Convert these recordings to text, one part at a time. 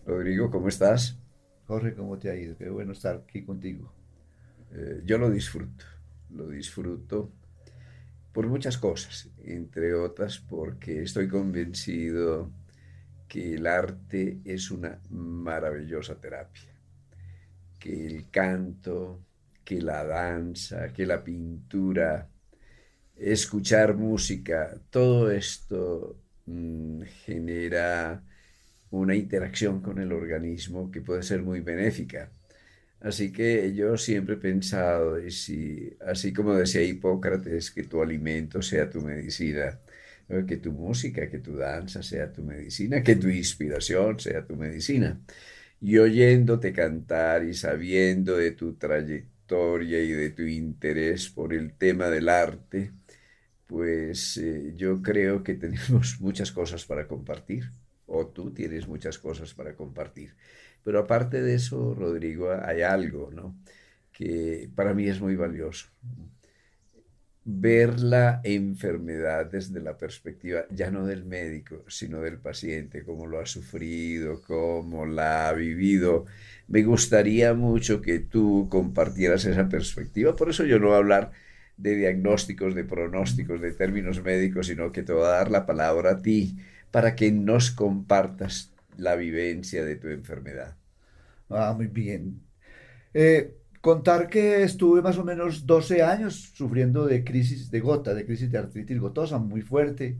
Rodrigo, ¿cómo estás? Jorge, ¿cómo te ha ido? Qué bueno estar aquí contigo. Yo lo disfruto por muchas cosas, entre otras porque estoy convencido que el arte es una maravillosa terapia, que el canto, que la danza, que la pintura, escuchar música, todo esto genera una interacción con el organismo que puede ser muy benéfica. Así que yo siempre he pensado, y si, así como decía Hipócrates, que tu alimento sea tu medicina, que tu música, que tu danza sea tu medicina, que tu inspiración sea tu medicina. Y oyéndote cantar y sabiendo de tu trayectoria y de tu interés por el tema del arte, pues yo creo que tenemos muchas cosas para compartir, o tú tienes muchas cosas para compartir. Pero aparte de eso, Rodrigo, hay algo, ¿no? Que para mí es muy valioso. Ver la enfermedad desde la perspectiva ya no del médico, sino del paciente, cómo lo ha sufrido, cómo la ha vivido. Me gustaría mucho que tú compartieras esa perspectiva. Por eso yo no voy a hablar de diagnósticos, de pronósticos, de términos médicos, sino que te voy a dar la palabra a ti para que nos compartas la vivencia de tu enfermedad. Muy bien. Contar que estuve más o menos 12 años sufriendo de crisis de gota, de crisis de artritis gotosa muy fuerte,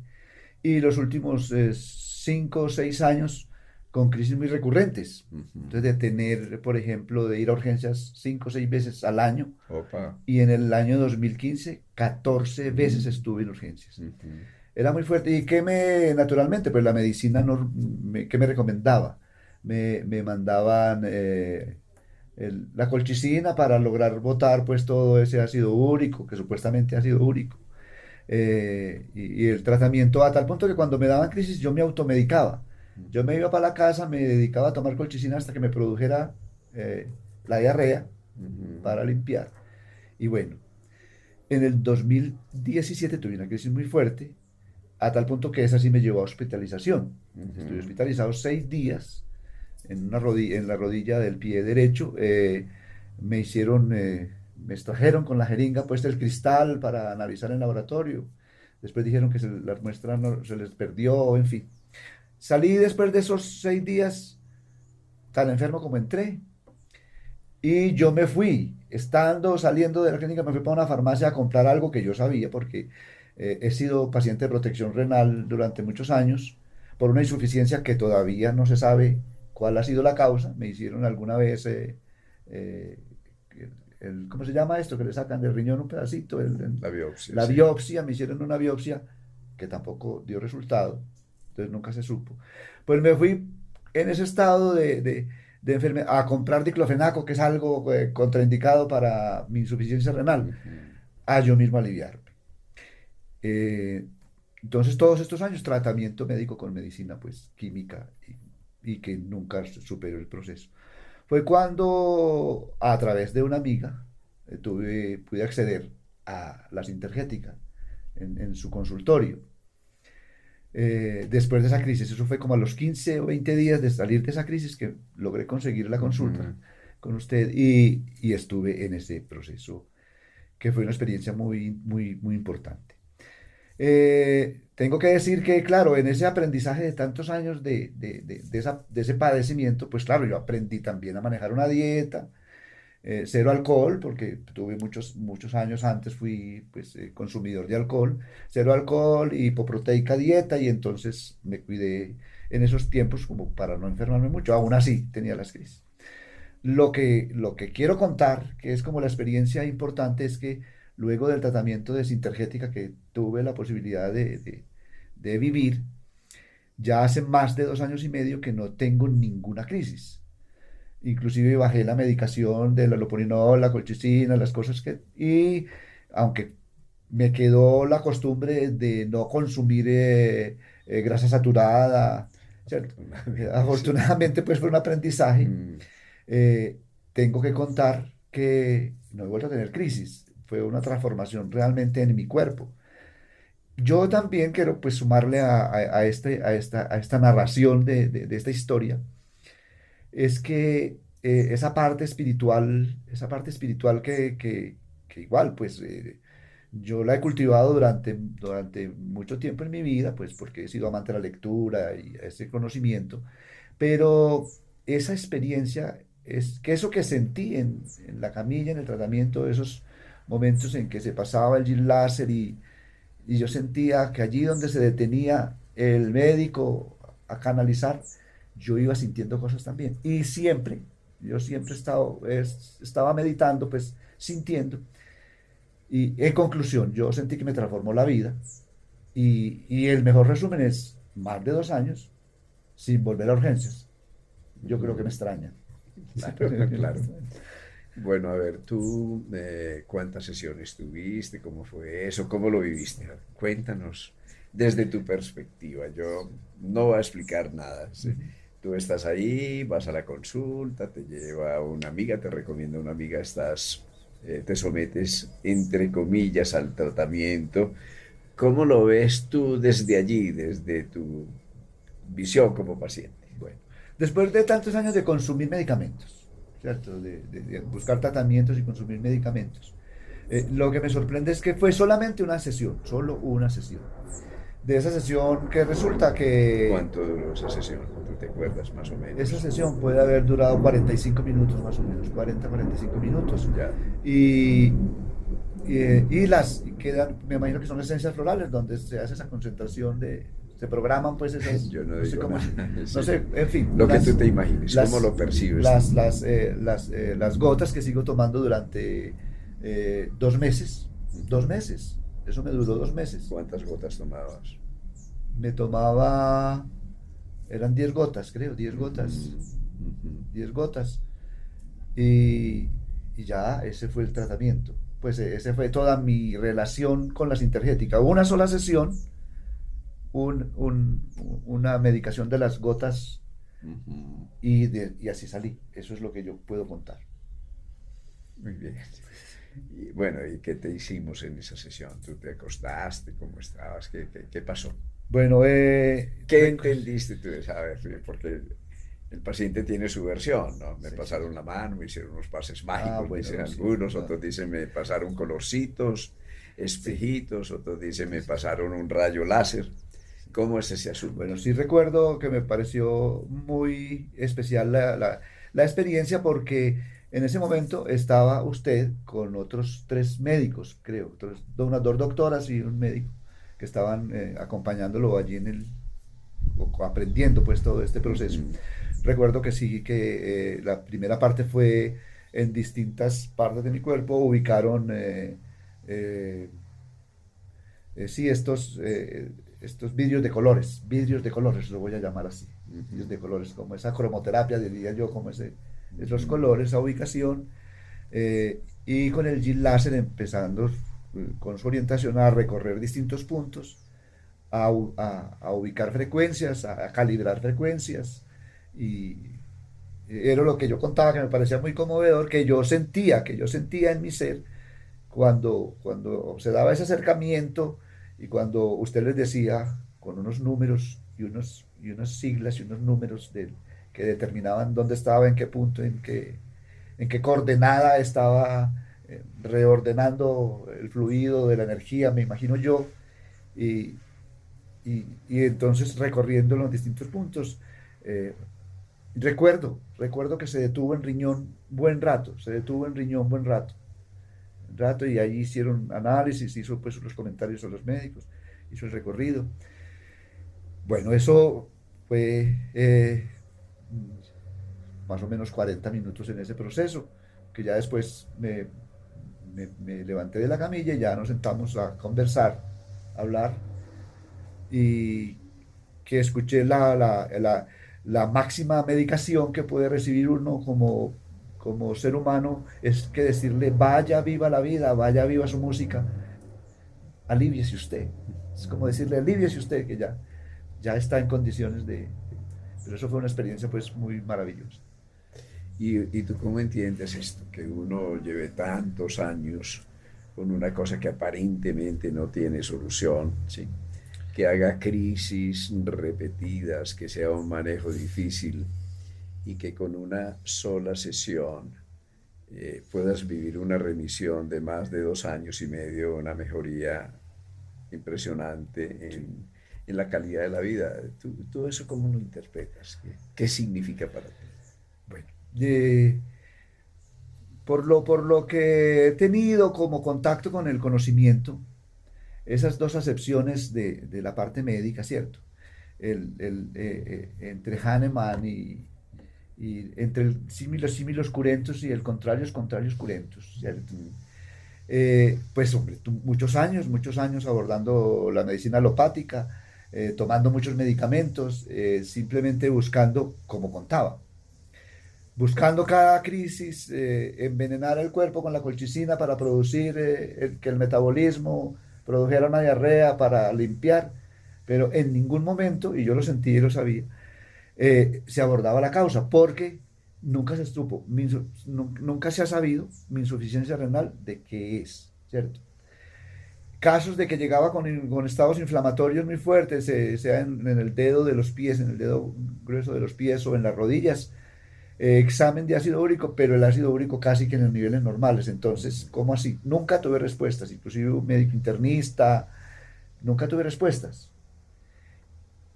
y los últimos 5 o 6 años con crisis muy recurrentes. Ujú. Entonces, de tener, por ejemplo, de ir a urgencias 5 o 6 veces al año, Opa. y en el año 2015 14 veces estuve en urgencias. Ujú. Era muy fuerte. ¿Y naturalmente, pues la medicina, qué me recomendaba? Me mandaban la colchicina para lograr botar pues todo ese ácido úrico, que supuestamente ácido úrico. Y el tratamiento a tal punto que cuando me daban crisis yo me automedicaba. Yo me iba para la casa, me dedicaba a tomar colchicina hasta que me produjera eh, la diarrea Ujú. para limpiar. Y bueno, en el 2017 tuve una crisis muy fuerte a tal punto que esa sí me llevó a hospitalización. Estuve Ujú. hospitalizado 6 días en la rodilla del pie derecho. Me hicieron, me extrajeron con la jeringa puesta el cristal para analizar en laboratorio. Después dijeron que la muestra se les perdió, en fin. Salí después de esos 6 días tan enfermo como entré. Y yo me fui, saliendo de la clínica, me fui para una farmacia a comprar algo que yo sabía, porque he sido paciente de protección renal durante muchos años, por una insuficiencia que todavía no se sabe cuál ha sido la causa. Me hicieron alguna vez, eh, ¿cómo se llama esto? Que le sacan del riñón un pedacito, La biopsia, la sí. biopsia, me hicieron una biopsia que tampoco dio resultado, entonces nunca se supo. Pues me fui en ese estado de enfermedad a comprar diclofenaco, que es algo contraindicado para mi insuficiencia renal, Ujú. a yo mismo aliviarme. Eh, entonces, todos estos años, tratamiento médico con medicina, pues, química, y que nunca superó el proceso. Fue cuando, a través de una amiga, pude acceder a la Sintergética en su consultorio. Después de esa crisis, eso fue como a los 15 o 20 días de salir de esa crisis que logré conseguir la consulta Ujú. con usted y estuve en ese proceso que fue una experiencia muy, muy, muy importante. Tengo que decir que, claro, en ese aprendizaje de tantos años de ese padecimiento, pues claro, yo aprendí también a manejar una dieta, cero alcohol, porque tuve muchos años antes, fui pues, consumidor de alcohol, cero alcohol, hipoproteica dieta, y entonces me cuidé en esos tiempos como para no enfermarme mucho. Aún así tenía las crisis. Lo que quiero contar, que es como la experiencia importante, es que luego del tratamiento de Sintergética que tuve la posibilidad de vivir, ya hace más de 2 años y medio que no tengo ninguna crisis. Inclusive bajé la medicación de la lopurinol, la colchicina, las cosas y aunque me quedó la costumbre de no consumir grasa saturada, ¿cierto? Afortunadamente, sí. Afortunadamente, pues fue un aprendizaje. Mm. Tengo que contar que no he vuelto a tener crisis. Fue una transformación realmente en mi cuerpo. Yo también quiero pues sumarle a esta narración de esta historia es que esa parte espiritual que igual, pues yo la he cultivado durante mucho tiempo en mi vida, pues porque he sido amante de la lectura y ese conocimiento, pero esa experiencia es que eso que sentí en la camilla, en el tratamiento, esos momentos en que se pasaba el gel láser y yo sentía que allí donde se detenía el médico a canalizar, yo iba sintiendo cosas también. Y siempre, yo siempre estaba meditando, pues sintiendo. Y en conclusión, yo sentí que me transformó la vida. Y el mejor resumen es más de 2 años sin volver a urgencias. Yo creo que me extraña. Sí, Claro, creo que me claro. extraña. Bueno, a ver, tú, ¿cuántas sesiones tuviste? ¿Cómo fue eso? ¿Cómo lo viviste? Cuéntanos desde tu perspectiva. Yo no voy a explicar nada. ¿Sí? Ujú. Tú estás ahí, vas a la consulta, te lleva una amiga, te recomienda una amiga, te sometes, entre comillas, al tratamiento. ¿Cómo lo ves tú desde allí, desde tu visión como paciente? Bueno, después de tantos años de consumir medicamentos, ¿cierto? De buscar tratamientos y consumir medicamentos, lo que me sorprende es que fue solamente una sesión, solo una sesión. De esa sesión que resulta que ¿Cuánto duró esa sesión? ¿Tú te acuerdas más o esa menos? sesión puede haber durado 45 minutos más o menos, 45 minutos. Ya. Y, y quedan, me imagino que son esencias florales, donde se hace esa concentración se programan pues esas, Yo no no sé digo cómo, nada. no Sí. sé, en fin, Lo que tú te imagines, ¿cómo las, lo percibes tú? las gotas que sigo tomando durante 2 meses, Ujú. 2 meses, eso me duró 2 meses. ¿Cuántas gotas tomabas? Me tomaba, eran 10 gotas, creo, 10 gotas, Ujú, ujú. 10 gotas. Y, y ya ese fue el tratamiento. Pues ese fue toda mi relación con la sintergética. Una sola sesión, una medicación de las gotas Ujú. y así salí. Eso es lo que yo puedo contar. Muy bien. Y bueno, ¿y qué te hicimos en esa sesión? ¿Tú te acostaste? ¿Cómo estabas? ¿Qué pasó? Bueno, ¿Qué entendiste tú de esa vez? Porque el paciente tiene su versión, ¿no? Me sí, sí. pasaron la mano, me hicieron unos pases Ah, mágicos, bueno, dicen no, sí. algunos, No, otros dicen me pasaron colorcitos, sí, espejitos, otros dicen sí, me sí, sí, pasaron un rayo láser. sí. ¿Cómo es ese asunto? Bueno, sí recuerdo que me pareció muy especial la experiencia porque en ese momento estaba usted con otros 3 médicos, creo, unas 2 doctoras y un médico que estaban acompañándolo allí aprendiendo pues todo este proceso. Ujú. Recuerdo que sí, que la primera parte fue en distintas partes de mi cuerpo, ubicaron eh, sí, estos vidrios de colores, lo voy a llamar así, vidrios Ujú, de colores, como esa cromoterapia, diría yo, como esos ujú, colores, esa ubicación, y con el Gil láser empezando con su orientación a recorrer distintos puntos, a ubicar frecuencias, a calibrar frecuencias, y era lo que yo contaba que me parecía muy conmovedor, que yo sentía en mi ser cuando se daba ese acercamiento y cuando usted les decía con unos números y unas siglas y unos números que determinaban dónde estaba, en qué punto, en qué coordenada estaba reordenando el fluido de la energía, me imagino yo, y, y entonces recorriendo los distintos puntos. eh, recuerdo que se detuvo en Riñón buen rato, se detuvo en Riñón buen rato y ahí hicieron análisis, hizo pues los comentarios a los médicos, hizo el recorrido. Bueno, eso fue más o menos 40 minutos en ese proceso, que ya después me levanté de la camilla y ya nos sentamos a conversar, a hablar y que escuché la máxima medicación que puede recibir uno como ser humano es que decirle vaya viva la vida, vaya viva su música, aliviese usted. Es como decirle, aliviese usted que ya está en condiciones Pero eso fue una experiencia pues muy maravillosa. ¿Y tú cómo entiendes esto? Que uno lleve tantos años con una cosa que aparentemente no tiene solución, ¿sí? Que haga crisis repetidas, que sea un manejo difícil y que con una sola sesión puedas vivir una remisión de más de 2 años y medio, una mejoría impresionante Sí. en la calidad de la vida. ¿Tú eso cómo lo interpretas? ¿Qué significa para ti? Bueno, por lo que he tenido como contacto con el conocimiento, esas dos acepciones de la parte médica, ¿cierto? Entre Hahnemann y entre el símilos curentus y el contrarios curentus, ¿cierto? Pues hombre, muchos años abordando la medicina alopática, tomando muchos medicamentos, simplemente buscando, como contaba, buscando cada crisis, envenenar el cuerpo con la colchicina para producir que el metabolismo produjera una diarrea para limpiar, pero en ningún momento, y yo lo sentí y lo sabía, se abordaba la causa, porque nunca se estuvo, nunca se ha sabido mi insuficiencia renal de qué es, ¿cierto? Casos de que llegaba con estados inflamatorios muy fuertes, sea en el dedo de los pies, en el dedo grueso de los pies o en las rodillas, examen de ácido úrico, pero el ácido úrico casi que en los niveles normales. Entonces, ¿cómo así? Nunca tuve respuestas, inclusive un médico internista, nunca tuve respuestas.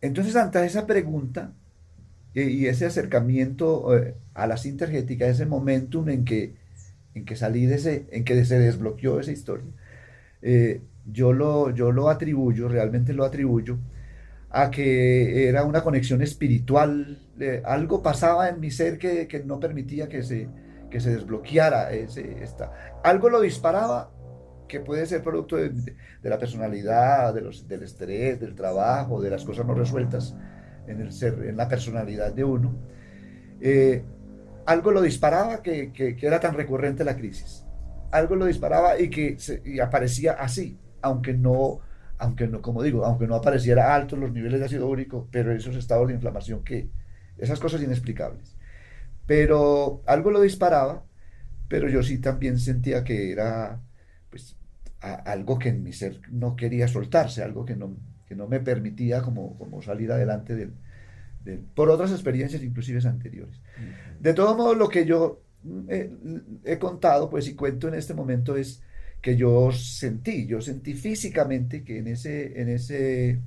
Entonces, ante esa pregunta y ese acercamiento a la sintergética, ese momentum en que salí de en que se desbloqueó esa historia, yo lo atribuyo, realmente lo atribuyo a que era una conexión espiritual, algo pasaba en mi ser que no permitía que se desbloqueara algo lo disparaba, que puede ser producto de la personalidad, del estrés, del trabajo, de las cosas no resueltas en el ser, en la personalidad de uno. Eh, Algo lo disparaba que era tan recurrente la crisis. Algo lo disparaba y aparecía así, aunque no, como digo, aunque no apareciera altos los niveles de ácido úrico, pero esos estados de inflamación esas cosas inexplicables. Pero algo lo disparaba, pero yo sí también sentía que era, pues, algo que en mi ser no quería soltarse, algo que no me permitía como salir adelante por otras experiencias inclusive anteriores. Ujú. De todo modo, lo que yo he contado, pues, y cuento en este momento es que yo sentí físicamente que en ese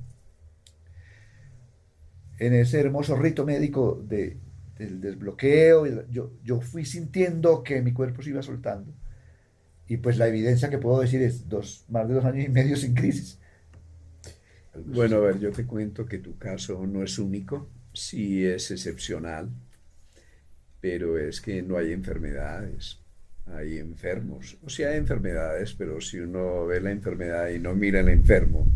hermoso rito médico del desbloqueo, yo fui sintiendo que mi cuerpo se iba soltando. Y pues la evidencia que puedo decir es más de 2 años y medio sin crisis. Algo Bueno, a sucedió. ver, yo te cuento que tu caso no es único, sí es excepcional, pero es que no hay enfermedades, hay enfermos. O sea, hay enfermedades, pero si uno ve la enfermedad y no mira al enfermo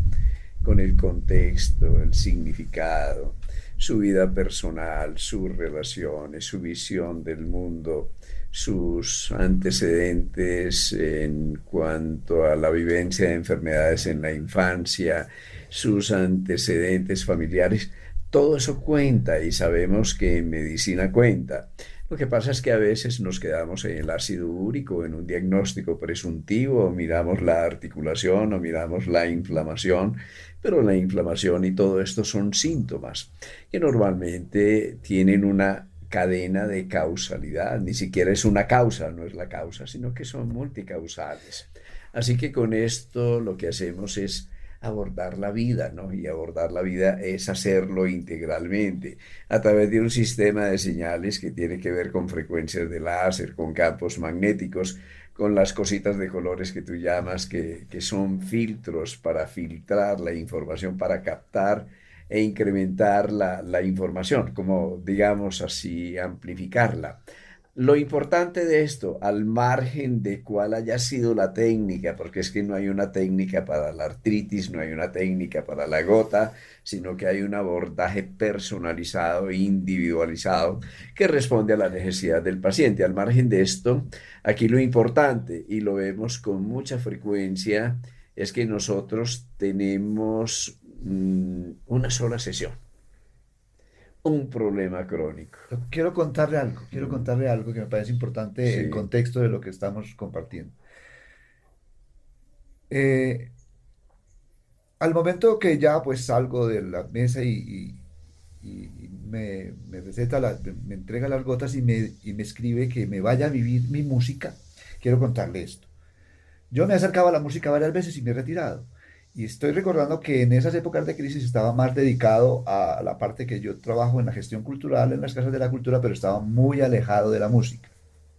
con el contexto, el significado, su vida personal, sus relaciones, su visión del mundo, sus antecedentes en cuanto a la vivencia de enfermedades en la infancia, sus antecedentes familiares, todo eso cuenta y sabemos que en medicina cuenta. Lo que pasa es que a veces nos quedamos en el ácido úrico, en un diagnóstico presuntivo, miramos la articulación o miramos la inflamación, pero la inflamación y todo esto son síntomas que normalmente tienen una cadena de causalidad, ni siquiera es una causa, no es la causa, sino que son multicausales. Así que con esto lo que hacemos es abordar la vida, ¿no? Y abordar la vida es hacerlo integralmente a través de un sistema de señales que tiene que ver con frecuencias de láser, con campos magnéticos, con las cositas de colores que tú llamas, que son filtros para filtrar la información, para captar e incrementar la información, como digamos así, amplificarla. Lo importante de esto, al margen de cuál haya sido la técnica, porque es que no hay una técnica para la artritis, no hay una técnica para la gota, sino que hay un abordaje personalizado e individualizado que responde a la necesidad del paciente. Al margen de esto, aquí lo importante, y lo vemos con mucha frecuencia, es que nosotros tenemos una sola sesión, un problema crónico. Quiero contarle algo que me parece importante en Sí. contexto de lo que estamos compartiendo. Eh, Al momento que ya pues salgo de la mesa y me receta, me entrega las gotas y me escribe que me vaya a vivir mi música. Quiero contarle esto. Yo me he acercado a la música varias veces y me he retirado. Y estoy recordando que en esas épocas de crisis estaba más dedicado a la parte que yo trabajo en la gestión cultural, en las casas de la cultura, pero estaba muy alejado de la música,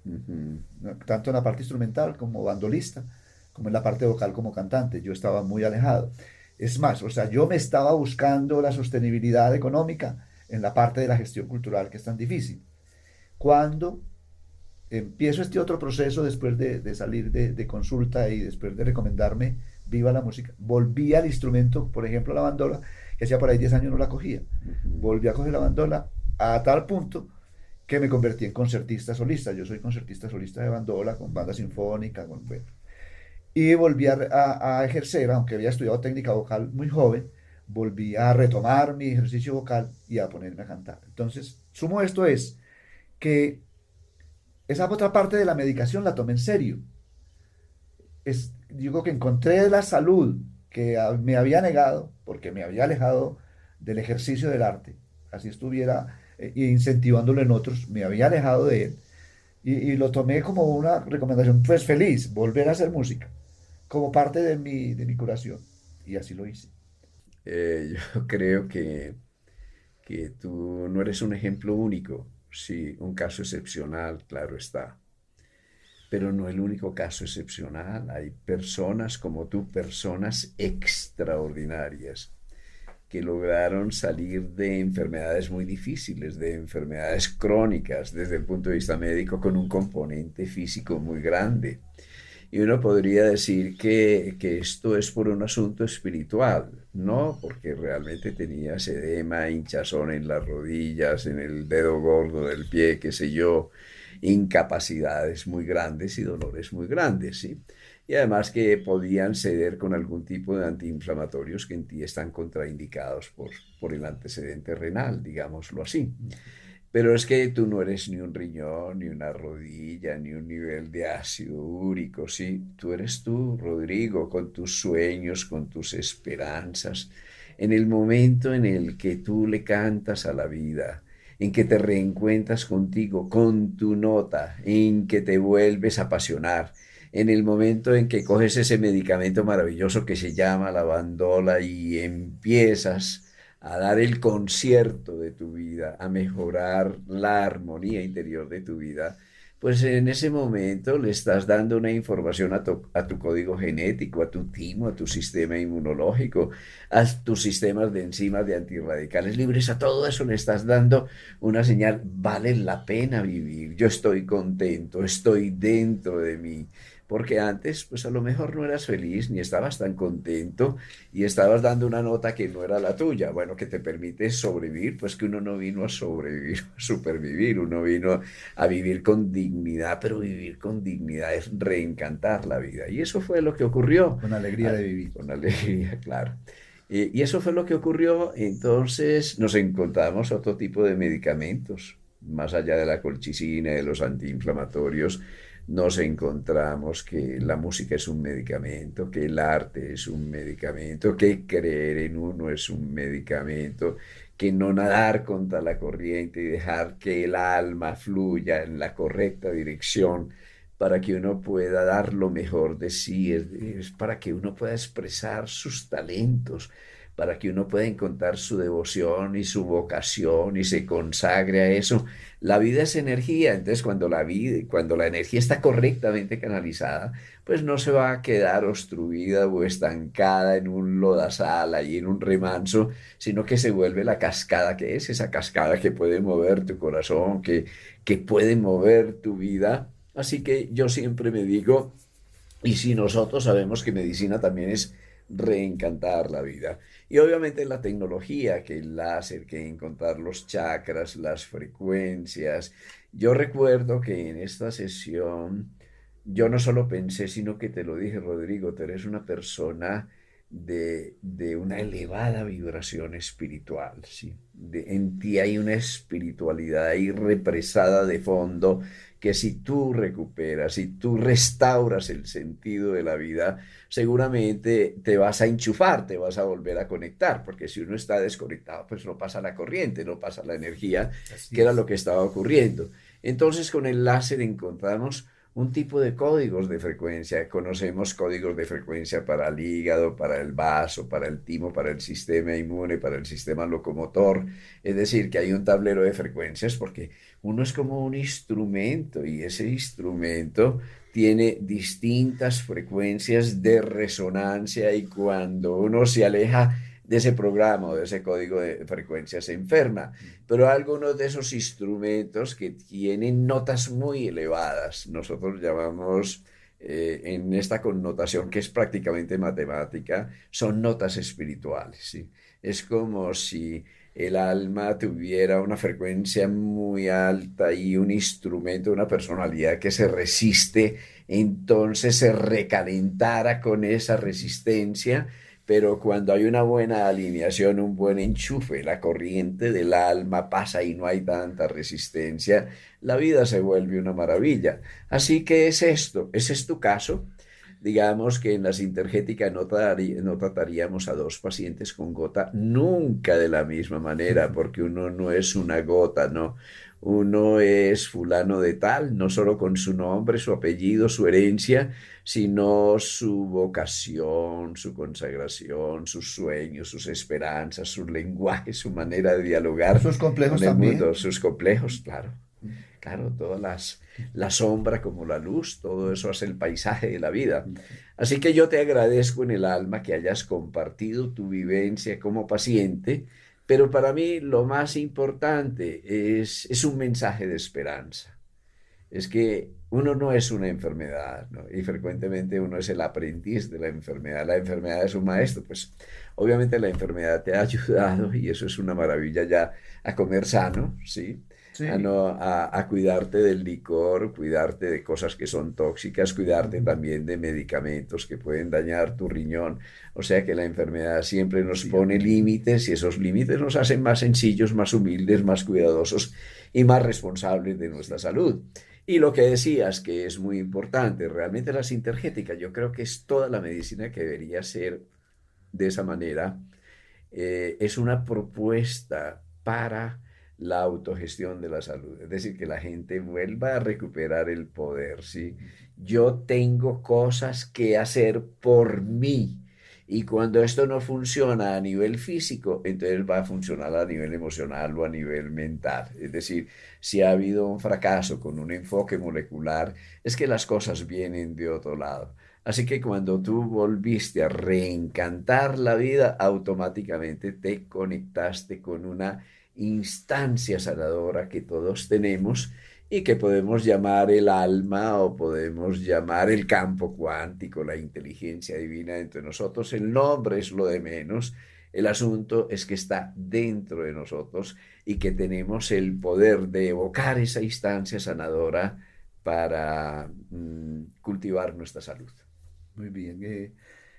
Ujú. ¿no? Tanto en la parte instrumental como bandolista, como en la parte vocal como cantante. Yo estaba muy alejado. Es más, o sea, yo me estaba buscando la sostenibilidad económica en la parte de la gestión cultural que es tan difícil. Cuando empiezo este otro proceso después de salir de consulta y después de recomendarme viva la música, volví al instrumento, por ejemplo, la bandola, que hacía por ahí 10 años no la cogía. Ujú. Volví a coger la bandola a tal punto que me convertí en concertista solista. Yo soy concertista solista de bandola, con banda sinfónica, bueno. Y volví a ejercer, aunque había estudiado técnica vocal muy joven, volví a retomar mi ejercicio vocal y a ponerme a cantar. Entonces, sumo esto es que esa otra parte de la medicación la tomé en serio. Digo que encontré la salud que me había negado porque me había alejado del ejercicio del arte, así estuviera incentivándolo en otros, me había alejado de él y lo tomé como una recomendación, pues feliz, volver a hacer música, como parte de mi curación. Y así lo hice. Yo creo que tú no eres un ejemplo único, sí, un caso excepcional, claro está, pero no el único caso excepcional. Hay personas como tú, personas extraordinarias que lograron salir de enfermedades muy difíciles, de enfermedades crónicas desde el punto de vista médico, con un componente físico muy grande. Y uno podría decir que esto es por un asunto espiritual, ¿no? Porque realmente tenías edema, hinchazón en las rodillas, en el dedo gordo del pie, qué sé yo, incapacidades muy grandes y dolores muy grandes, ¿sí? Y además que podían ceder con algún tipo de antiinflamatorios que en ti están contraindicados por el antecedente renal, digámoslo así. Pero es que tú no eres ni un riñón, ni una rodilla, ni un nivel de ácido úrico, ¿sí? Tú eres tú, Rodrigo, con tus sueños, con tus esperanzas. En el momento en el que tú le cantas a la vida, en que te reencuentras contigo, con tu nota, en que te vuelves a apasionar, en el momento en que coges ese medicamento maravilloso que se llama la bandola y empiezas a dar el concierto de tu vida, a mejorar la armonía interior de tu vida, pues en ese momento le estás dando una información a tu código genético, a tu timo, a tu sistema inmunológico, a tus sistemas de enzimas, de antirradicales libres, a todo eso le estás dando una señal, vale la pena vivir, yo estoy contento, estoy dentro de mí. Porque antes, pues a lo mejor no eras feliz ni estabas tan contento y estabas dando una nota que no era la tuya, bueno, que te permite sobrevivir, pues que uno no vino a sobrevivir, a supervivir, uno vino a vivir con dignidad, pero vivir con dignidad es reencantar la vida. Y eso fue lo que ocurrió, Con alegría de vivir. con alegría, claro. Y eso fue lo que ocurrió, entonces nos encontramos otro tipo de medicamentos, más allá de la colchicina, de los antiinflamatorios, nos encontramos que la música es un medicamento, que el arte es un medicamento, que creer en uno es un medicamento, que no nadar contra la corriente y dejar que el alma fluya en la correcta dirección para que uno pueda dar lo mejor de sí, es para que uno pueda expresar sus talentos, para que uno pueda encontrar su devoción y su vocación y se consagre a eso. La vida es energía, entonces cuando la energía está correctamente canalizada, pues no se va a quedar obstruida o estancada en un lodazal y en un remanso, sino que se vuelve la cascada que es, esa cascada que puede mover tu corazón, que puede mover tu vida. Así que yo siempre me digo, y si nosotros sabemos que medicina también es reencantar la vida. Y obviamente la tecnología, que el láser, que encontrar los chakras, las frecuencias. Yo recuerdo que en esta sesión yo no solo pensé, sino que te lo dije, Rodrigo, tú eres una persona de una elevada vibración espiritual, ¿sí? En ti hay una espiritualidad ahí represada de fondo que si tú recuperas, si tú restauras el sentido de la vida, seguramente te vas a enchufar, te vas a volver a conectar, porque si uno está desconectado, pues no pasa la corriente, no pasa la energía, Así que era lo es. que estaba ocurriendo. Entonces con el láser encontramos un tipo de códigos de frecuencia. Conocemos códigos de frecuencia para el hígado, para el vaso, para el timo, para el sistema inmune, para el sistema locomotor. Es decir, que hay un tablero de frecuencias porque uno es como un instrumento y ese instrumento tiene distintas frecuencias de resonancia y cuando uno se aleja de ese programa o de ese código de frecuencia se enferma, pero algunos de esos instrumentos que tienen notas muy elevadas, nosotros llamamos en esta connotación que es prácticamente matemática, son notas espirituales, ¿sí? Es como si el alma tuviera una frecuencia muy alta y un instrumento, una personalidad que se resiste, entonces se recalentara con esa resistencia, pero cuando hay una buena alineación, un buen enchufe, la corriente del alma pasa y no hay tanta resistencia, la vida se vuelve una maravilla. Así que es esto, ese es tu caso. Digamos que en la sintergética no trataríamos a dos pacientes con gota nunca de la misma manera, porque uno no es una gota, ¿no? Uno es fulano de tal, no solo con su nombre, su apellido, su herencia, sino su vocación, su consagración, sus sueños, sus esperanzas, su lenguaje, su manera de dialogar Sus complejos con el mundo, también. sus complejos, claro. Claro, la sombra como la luz, todo eso hace el paisaje de la vida. Así que yo te agradezco en el alma que hayas compartido tu vivencia como paciente, pero para mí lo más importante es un mensaje de esperanza. Es que uno no es una enfermedad, ¿no? Y frecuentemente uno es el aprendiz de la enfermedad. La enfermedad es un maestro, pues obviamente la enfermedad te ha ayudado y eso es una maravilla ya a comer sano, ¿sí? A, Sí. no, a cuidarte del licor, cuidarte de cosas que son tóxicas, cuidarte también de medicamentos que pueden dañar tu riñón. O sea que la enfermedad siempre nos Sí, pone límites y esos límites nos hacen más sencillos, más humildes, más cuidadosos y más responsables de nuestra sí. salud. Y lo que decías, que es muy importante, realmente la sintergética, yo creo que es toda la medicina que debería ser de esa manera. Es una propuesta para la autogestión de la salud, es decir, que la gente vuelva a recuperar el poder, ¿sí? Yo tengo cosas que hacer por mí. Y cuando esto no funciona a nivel físico, entonces va a funcionar a nivel emocional o a nivel mental. Es decir, si ha habido un fracaso con un enfoque molecular, es que las cosas vienen de otro lado. Así que cuando tú volviste a reencantar la vida, automáticamente te conectaste con una instancia sanadora que todos tenemos y que podemos llamar el alma o podemos llamar el campo cuántico, la inteligencia divina entre nosotros. El nombre es lo de menos. El asunto es que está dentro de nosotros y que tenemos el poder de evocar esa instancia sanadora para cultivar nuestra salud. Muy bien.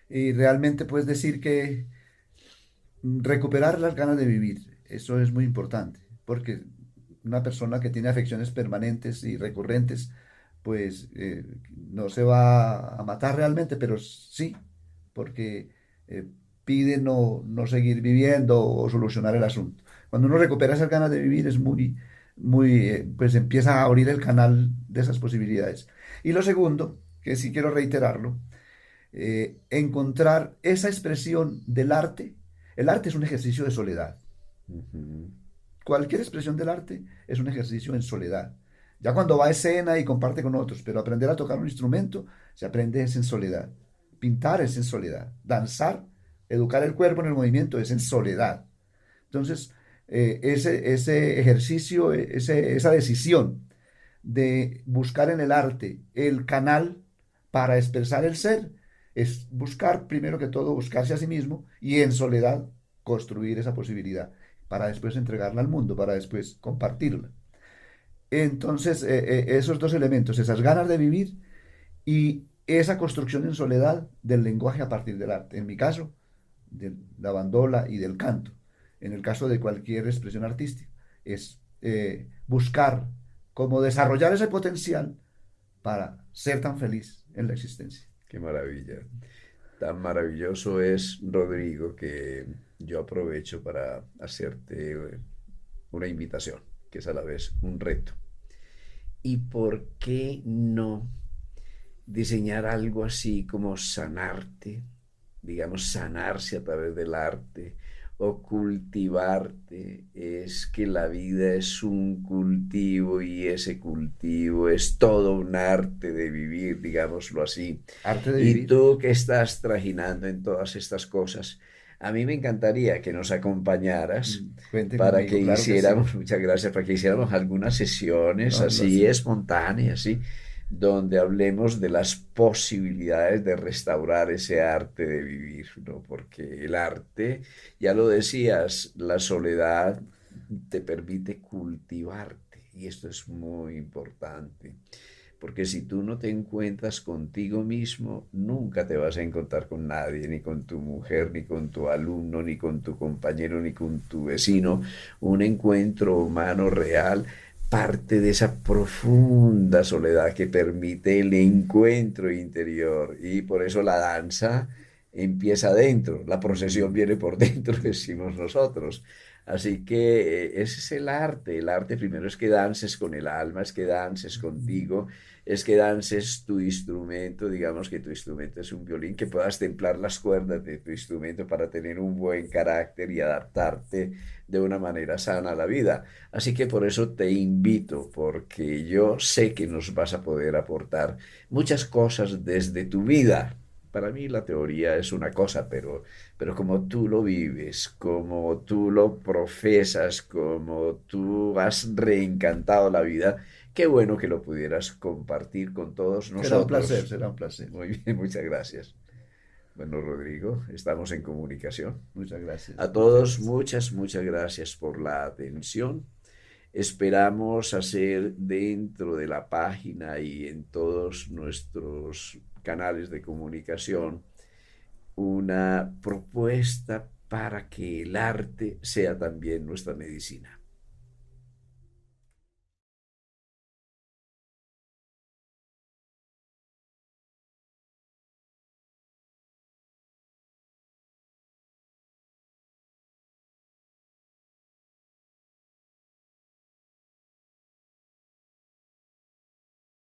Y realmente puedes decir que recuperar las ganas de vivir, eso es muy importante, porque una persona que tiene afecciones permanentes y recurrentes, pues no se va a matar realmente, pero sí, porque eh, pide no seguir viviendo o solucionar el asunto. Cuando uno recupera esas ganas de vivir es pues empieza a abrir el canal de esas posibilidades. Y lo segundo, que sí quiero reiterarlo, encontrar esa expresión del arte. El arte es un ejercicio de soledad. Ujú. Cualquier expresión del arte es un ejercicio en soledad. Ya cuando va a escena y comparte con otros, pero aprender a tocar un instrumento se aprende es en soledad. Pintar es en soledad. Danzar, educar el cuerpo en el movimiento es en soledad. Entonces, ese ejercicio, esa decisión de buscar en el arte el canal para expresar el ser, es buscar, primero que todo, buscarse a sí mismo y en soledad construir esa posibilidad para después entregarla al mundo, para después compartirla. Entonces, esos dos elementos, esas ganas de vivir y esa construcción en soledad del lenguaje a partir del arte. En mi caso, de la bandola y del canto, en el caso de cualquier expresión artística, es buscar cómo desarrollar ese potencial para ser tan feliz en la existencia. Qué maravilla. Tan maravilloso es, Rodrigo, que yo aprovecho para hacerte una invitación, que es a la vez un reto. ¿Y por qué no diseñar algo así como sanarte, digamos, sanarse a través del arte o cultivarte? Es que la vida es un cultivo y ese cultivo es todo un arte de vivir, digámoslo así. Arte de Y vivir. tú que estás trajinando en todas estas cosas, a mí me encantaría que nos acompañaras Cuente para que conmigo, claro que sí. hiciéramos, muchas gracias, para que hiciéramos algunas sesiones No, lo así sé. espontáneas, ¿sí? Donde hablemos de las posibilidades de restaurar ese arte de vivir, ¿no? Porque el arte, ya lo decías, la soledad te permite cultivarte y esto es muy importante. Porque si tú no te encuentras contigo mismo, nunca te vas a encontrar con nadie, ni con tu mujer, ni con tu alumno, ni con tu compañero, ni con tu vecino. Un encuentro humano real parte de esa profunda soledad que permite el encuentro interior. Y por eso la danza empieza adentro, la procesión Mm, viene por dentro, decimos nosotros. Así que ese es el arte. El arte primero es que dances con el alma, es que dances contigo, es que dances tu instrumento, digamos que tu instrumento es un violín, que puedas templar las cuerdas de tu instrumento para tener un buen carácter y adaptarte de una manera sana a la vida. Así que por eso te invito, porque yo sé que nos vas a poder aportar muchas cosas desde tu vida. Para mí la teoría es una cosa, pero como tú lo vives, como tú lo profesas, como tú has reencantado la vida, qué bueno que lo pudieras compartir con todos será un placer, nosotros. será un placer. Muy bien, muchas gracias. Bueno, Rodrigo, estamos en comunicación. Muchas gracias, A muchas todos, gracias. muchas gracias por la atención. Esperamos hacer dentro de la página y en todos nuestros canales de comunicación una propuesta para que el arte sea también nuestra medicina.